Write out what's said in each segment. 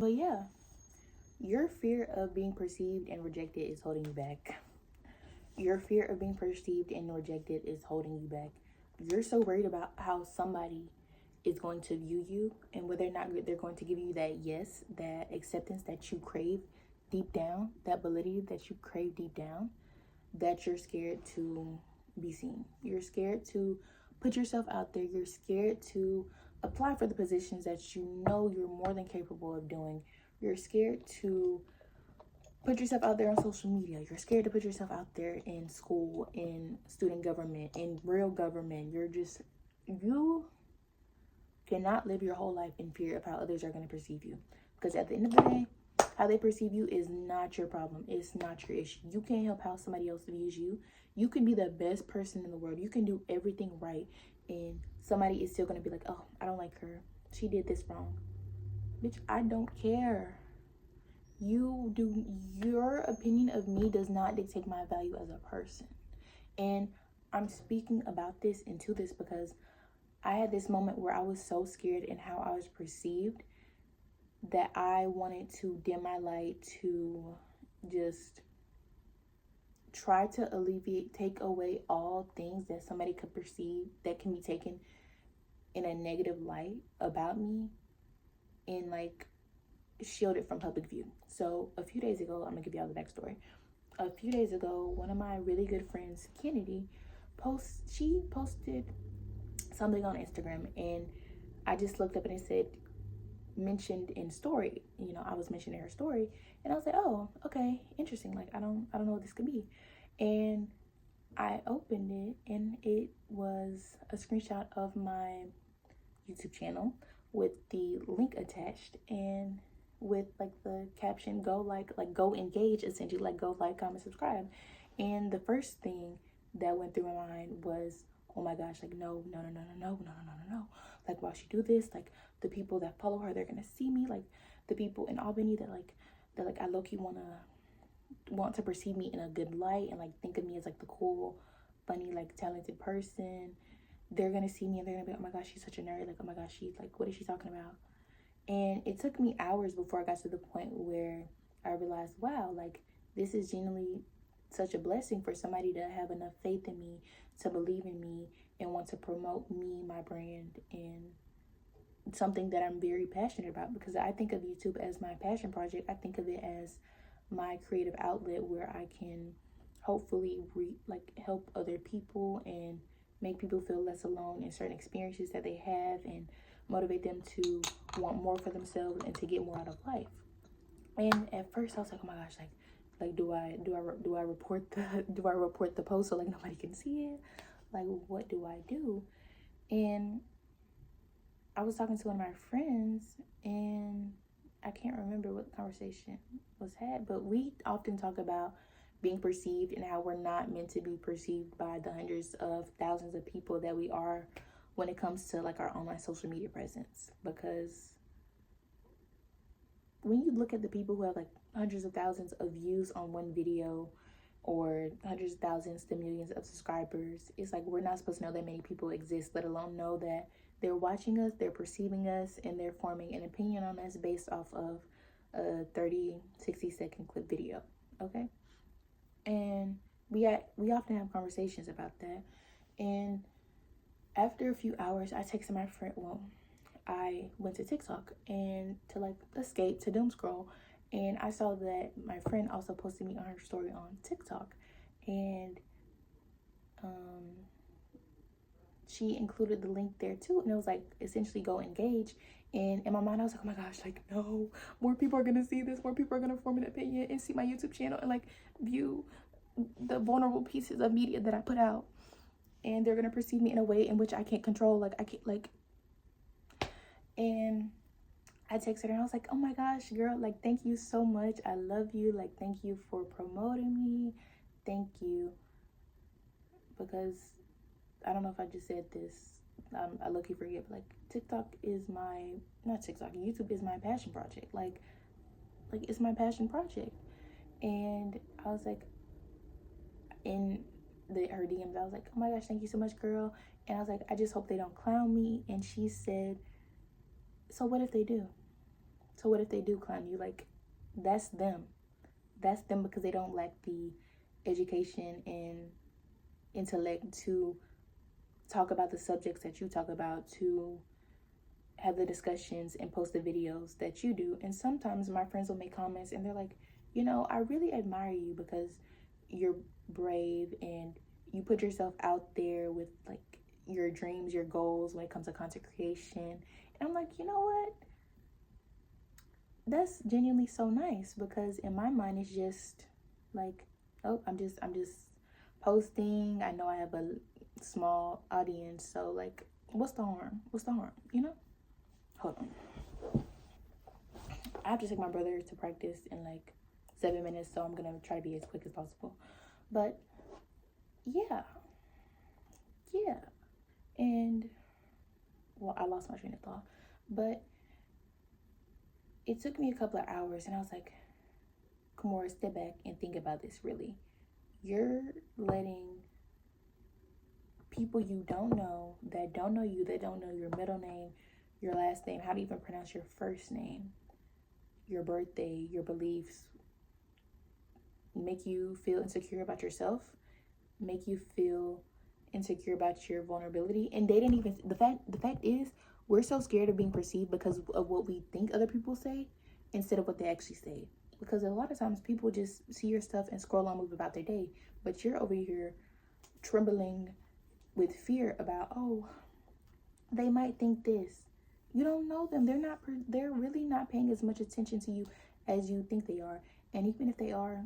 But yeah, your fear of being perceived and rejected is holding you back. Your fear of being perceived and rejected is holding you back. You're so worried about how somebody is going to view you and whether or not they're going to give you that yes, that acceptance that you crave deep down, that validity that you crave deep down, that you're scared to be seen. You're scared to put yourself out there. You're scared to apply for the positions that you know you're more than capable of doing. You're scared to put yourself out there on social media. You're scared to put yourself out there in school, in student government, in real government. You cannot live your whole life in fear of how others are going to perceive you. Because at the end of the day, how they perceive you is not your problem. It's not your issue. You can't help how somebody else views you. You can be the best person in the world. You can do everything right. And somebody is still going to be like, oh, I don't like her. She did this wrong. Bitch, I don't care. Your opinion of me does not dictate my value as a person. And I'm speaking about this and to this because I had this moment where I was so scared in how I was perceived that I wanted to dim my light, to just try to take away all things that somebody could perceive that can be taken in a negative light about me, and like shield it from public view. So a few days ago, I'm gonna give y'all the backstory. A few days ago, one of my really good friends, Kennedy, she posted something on Instagram, and I just looked up and it said mentioned in story. You know, I was mentioning her story, and I was like, oh, okay, interesting. Like, I don't know what this could be. And I opened it, and it was a screenshot of my YouTube channel with the link attached, and with like the caption, go go engage, essentially, like go like, comment, subscribe. And the first thing that went through my mind was, oh my gosh, like no, like why she do this? Like the people that follow her, they're gonna see me. Like the people in Albany that I low-key want to perceive me in a good light and like think of me as like the cool, funny, like talented person. They're gonna see me and they're gonna be, oh my gosh, she's such a nerd. Like, oh my gosh, she's like, what is she talking about? And it took me hours before I got to the point where I realized, wow, like this is genuinely such a blessing for somebody to have enough faith in me, to believe in me, and want to promote me, my brand, and something that I'm very passionate about. Because I think of YouTube as my passion project. I think of it as my creative outlet where I can hopefully help other people and make people feel less alone in certain experiences that they have, and motivate them to want more for themselves and to get more out of life. And at first I was like, oh my gosh, like do I report the post so like nobody can see it? Like what do I do? And I was talking to one of my friends, and I can't remember what the conversation was had, but we often talk about being perceived and how we're not meant to be perceived by the hundreds of thousands of people that we are when it comes to like our online social media presence. Because when you look at the people who have like hundreds of thousands of views on one video, or hundreds of thousands to millions of subscribers, it's like we're not supposed to know that many people exist, let alone know that they're watching us, they're perceiving us, and they're forming an opinion on us based off of a 30-60 second clip video. Okay. And we often have conversations about that. And after a few hours, I texted my friend, I went to TikTok and to like escape, to doom scroll, and I saw that my friend also posted me on her story on TikTok, and she included the link there too, and it was like essentially go engage. And in my mind I was like, oh my gosh, like no, more people are gonna see this, more people are gonna form an opinion and see my YouTube channel and like view the vulnerable pieces of media that I put out, and they're gonna perceive me in a way in which I can't control. Like I can't like. And I texted her and I was like, oh my gosh, girl, like thank you so much, I love you, like thank you for promoting me, thank you. Because I don't know if I just said this, I low-key forget, but like TikTok is not TikTok, YouTube is my passion project. Like it's my passion project. And I was like, in her DMs, I was like, oh my gosh, thank you so much, girl. And I was like, I just hope they don't clown me. And she said, so what if they do? So what if they do clown you? Like, that's them. That's them because they don't lack the education and intellect to talk about the subjects that you talk about, to have the discussions and post the videos that you do. And sometimes my friends will make comments and they're like, you know, I really admire you because you're brave and you put yourself out there with like your dreams, your goals when it comes to content creation. And I'm like, you know what? That's genuinely so nice, because in my mind it's just like, oh, I'm just posting. I know I have a small audience, so like, what's the harm? You know? Hold on. I have to take my brother to practice in like 7 minutes, so I'm gonna try to be as quick as possible. But yeah. And well, I lost my train of thought. But it took me a couple of hours and I was like, Kimora, step back and think about this really. You're letting people you don't know, that don't know you, that don't know your middle name, your last name, how to even pronounce your first name, your birthday, your beliefs, make you feel insecure about yourself, make you feel insecure about your vulnerability. And they didn't even, the fact is, we're so scared of being perceived because of what we think other people say instead of what they actually say. Because a lot of times people just see your stuff and scroll on, move about their day, but you're over here trembling with fear about, oh, they might think this. You don't know them. They're really not paying as much attention to you as you think they are. And even if they are,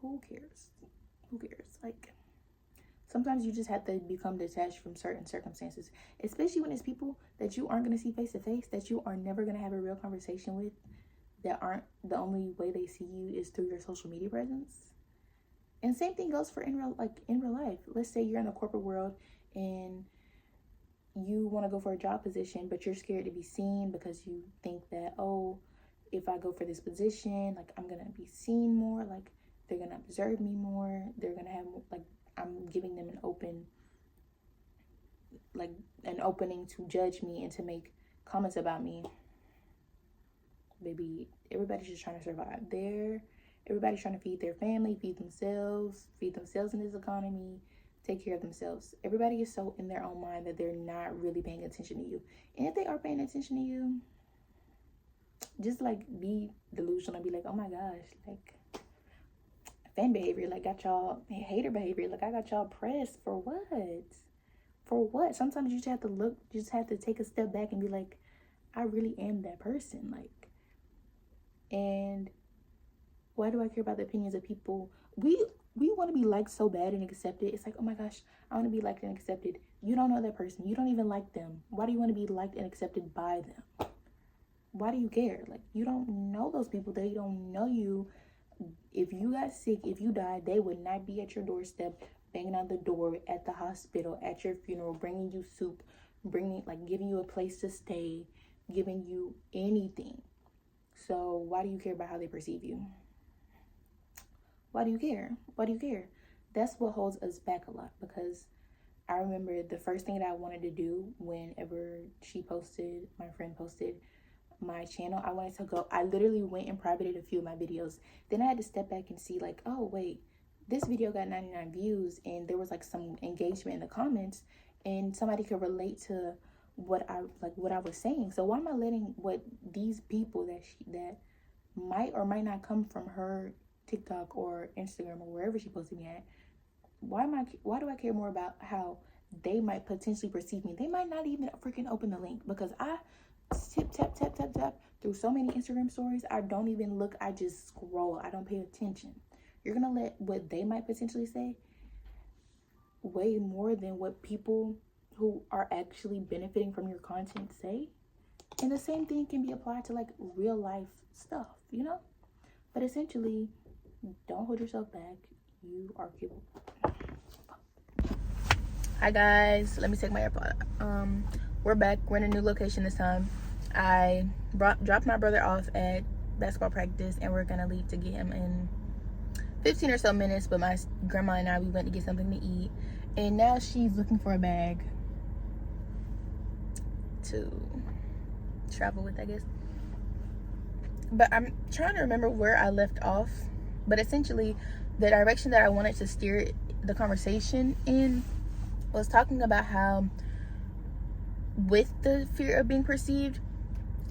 who cares? Like, sometimes you just have to become detached from certain circumstances, especially when it's people that you aren't going to see face to face, that you are never going to have a real conversation with, that aren't, the only way they see you is through your social media presence. And same thing goes for in real life. Let's say you're in the corporate world and you want to go for a job position, but you're scared to be seen because you think that, oh, if I go for this position, like, I'm going to be seen more, like, they're going to observe me more, they're going to have, like, I'm giving them an opening to judge me and to make comments about me. Baby, everybody's just trying to survive. Everybody's trying to feed their family, feed themselves in this economy, take care of themselves. Everybody is so in their own mind that they're not really paying attention to you. And if they are paying attention to you, just like be delusional and be like, oh my gosh, like, fan behavior, like, got y'all, hater behavior, like, I got y'all pressed for what? Sometimes you just have to take a step back and be like, I really am that person, like. And why do I care about the opinions of people? We want to be liked so bad and accepted. It's like, oh my gosh, I want to be liked and accepted. You don't know that person. You don't even like them. Why do you want to be liked and accepted by them? Why do you care? Like, you don't know those people. They don't know you. If you got sick, if you died, they would not be at your doorstep, banging on the door, at the hospital, at your funeral, bringing you soup, giving you a place to stay, giving you anything. So why do you care about how they perceive you? Why do you care? That's what holds us back a lot, because I remember the first thing that I wanted to do whenever my friend posted my channel, I literally went and privated a few of my videos. Then I had to step back and see, like, oh wait, this video got 99 views and there was like some engagement in the comments and somebody could relate to what I was saying. So why am I letting what these people that might or might not come from her TikTok or Instagram or wherever she posted me at, why do I care more about how they might potentially perceive me? They might not even freaking open the link, because I tap through so many Instagram stories. I don't even look. I just scroll. I don't pay attention. You're gonna let what they might potentially say way more than what people who are actually benefiting from your content say. And the same thing can be applied to like real life stuff, you know? But essentially, don't hold yourself back. You are capable. Hi guys, let me take my AirPod. We're back. We're in a new location this time. I dropped my brother off at basketball practice and we're gonna leave to get him in 15 or so minutes, but my grandma and we went to get something to eat, and now she's looking for a bag to travel with, I guess. but I'm trying to remember where I left off. But essentially, the direction that I wanted to steer the conversation in was talking about how, with the fear of being perceived,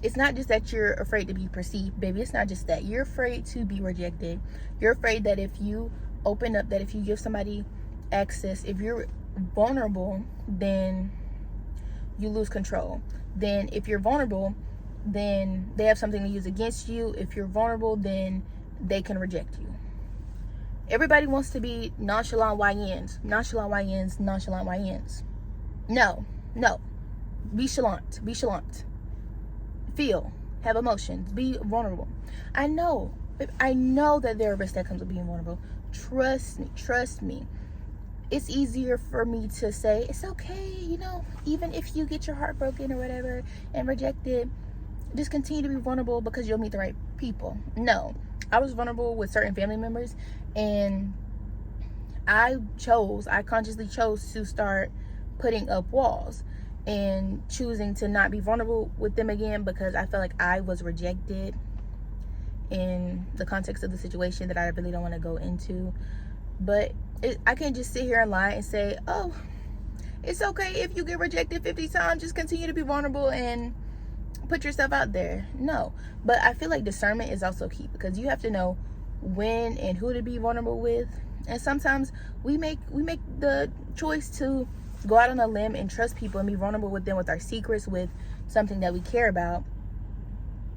it's not just that you're afraid to be perceived, baby. It's not just that. You're afraid to be rejected. You're afraid that if you open up, that if you give somebody access, if you're vulnerable, then you lose control. Then if you're vulnerable, then they have something to use against you. If you're vulnerable, then they can reject you. Everybody wants to be nonchalant YNs. Nonchalant YNs, nonchalant YNs. No, no. Be chalant. Be chalant. Feel. Have emotions. Be vulnerable. I know that there are risks that comes with being vulnerable. Trust me. Trust me. It's easier for me to say, it's okay, you know, even if you get your heart broken or whatever and rejected, just continue to be vulnerable because you'll meet the right people. No, I was vulnerable with certain family members, and I consciously chose to start putting up walls and choosing to not be vulnerable with them again because I felt like I was rejected in the context of the situation that I really don't want to go into. But I can't just sit here and lie and say, oh, it's okay if you get rejected 50 times, just continue to be vulnerable and put yourself out there. No, but I feel like discernment is also key because you have to know when and who to be vulnerable with. And sometimes we make the choice to go out on a limb and trust people and be vulnerable with them, with our secrets, with something that we care about,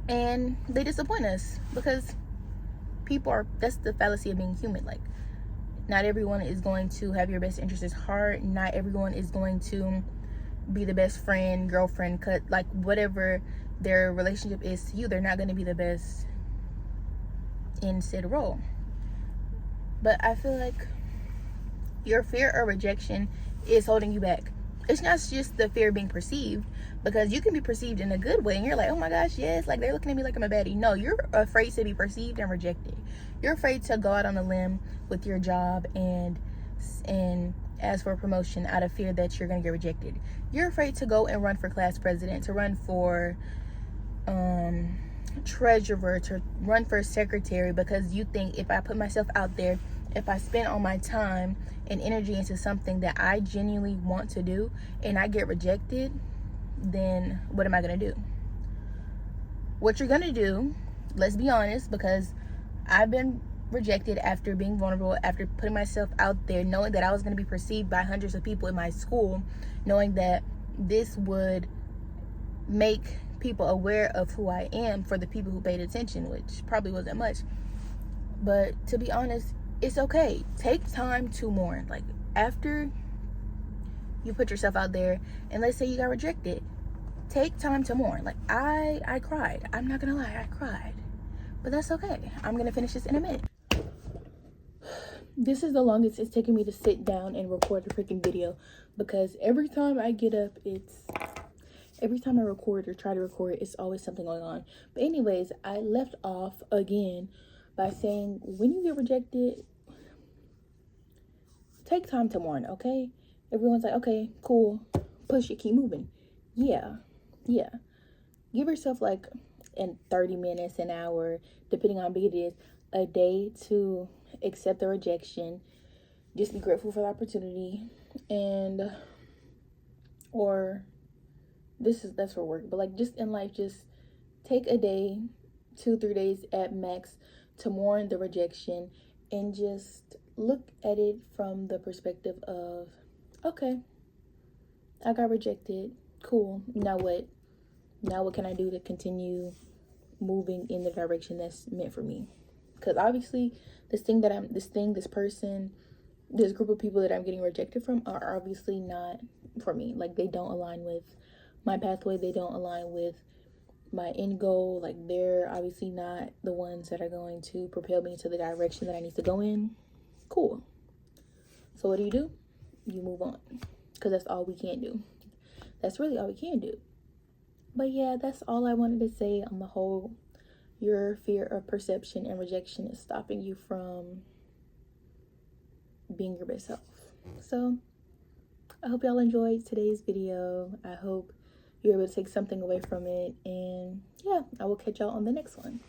and they disappoint us because that's the fallacy of being human. Like, not everyone is going to have your best interest at heart. Not everyone is going to be the best friend, girlfriend, like whatever their relationship is to you, they're not going to be the best in said role. But I feel like your fear of rejection is holding you back. It's not just the fear of being perceived, because you can be perceived in a good way and you're like, oh my gosh, yes, like they're looking at me like I'm a baddie. No, you're afraid to be perceived and rejected. You're afraid to go out on a limb with your job and ask for a promotion out of fear that you're going to get rejected. You're afraid to go and run for class president, to run for treasurer, to run for secretary, because you think, if I put myself out there, if I spend all my time and energy into something that I genuinely want to do and I get rejected, then what am I going to do? What you're going to do, let's be honest, because I've been rejected after being vulnerable, after putting myself out there, knowing that I was going to be perceived by hundreds of people in my school, knowing that this would make people aware of who I am for the people who paid attention, which probably wasn't much. But to be honest, it's okay. Take time to mourn. Like, after you put yourself out there and let's say you got rejected, take time to mourn. Like, I cried. I'm not gonna lie, I cried. But that's okay. I'm gonna finish this in a minute. This is the longest it's taken me to sit down and record a freaking video, because every time I get up, every time I record or try to record, it's always something going on. But anyways, I left off again by saying, when you get rejected, take time to mourn, okay? Everyone's like, okay, cool, push it, keep moving. Yeah. Give yourself like 30 minutes, an hour, depending on how big it is, a day to accept the rejection. Just be grateful for the opportunity, and that's for work, but like just in life, just take a day, 2-3 days at max, to mourn the rejection and just look at it from the perspective of, okay, I got rejected, cool, now what can I do to continue moving in the direction that's meant for me? Because obviously this group of people that I'm getting rejected from are obviously not for me. Like, they don't align with my pathway, they don't align with my end goal. Like, they're obviously not the ones that are going to propel me into the direction that I need to go in. Cool. So what do? You move on, because that's all we can do. That's really all we can do. But yeah, that's all I wanted to say on the whole. Your fear of perception and rejection is stopping you from being your best self. So I hope y'all enjoyed today's video. I hope you're able to take something away from it. And yeah, I will catch y'all on the next one.